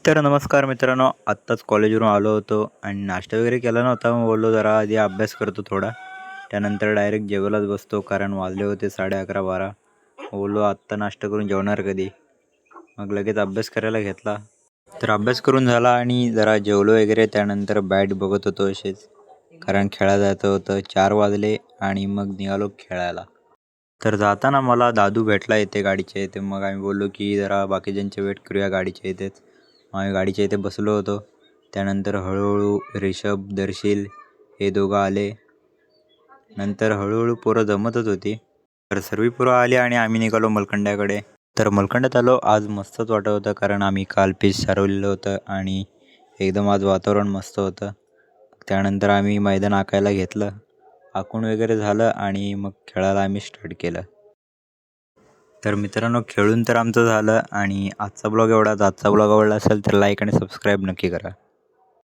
तर नमस्कार मित्रांनो, आत्ताच कॉलेजवरून आलो होतो आणि नाश्ता वगैरे केला नव्हता. मग बोललो जरा आधी अभ्यास करतो थोडा. त्यानंतर डायरेक्ट जेवायलाच बसतो कारण वाजले होते 11:30-12. बोललो आत्ता नाश्ता करून जेवणार कधी? मग लगेच अभ्यास करायला घेतला. तर अभ्यास करून झाला आणि जरा जेवलो वगैरे. त्यानंतर बॅट बघत होतो असेच, कारण खेळायला जायचं होतं. 4 वाजले आणि मग निघालो खेळायला. तर जाताना मला दादू भेटला इथे गाडीच्या इथे. मग आम्ही बोललो की जरा बाकीच्यांचे वेट करूया गाडीच्या इथेच. मग आम्ही गाडीच्या इथे बसलो होतो. त्यानंतर हळूहळू रिषभ, दर्शील हे दोघं आले. नंतर हळूहळू पोरं जमतच होती. तर सर्व पोरं आली आणि आम्ही निघालो मलखंड्याकडे. तर मलखंड्यात आलो. आज मस्तच वाटत होतं कारण आम्ही काल पिच सारवलेलं होतं आणि एकदम आज वातावरण मस्त होतं. त्यानंतर आम्ही मैदान आखायला घेतलं. आखून वगैरे झालं आणि मग खेळायला आम्ही स्टार्ट केलं. तर मित्रांनो, खेळून तर आमचं झालं आणि आजचा ब्लॉग एवढाच. आजचा ब्लॉग आवडला असेल तर लाईक आणि सबस्क्राईब नक्की करा.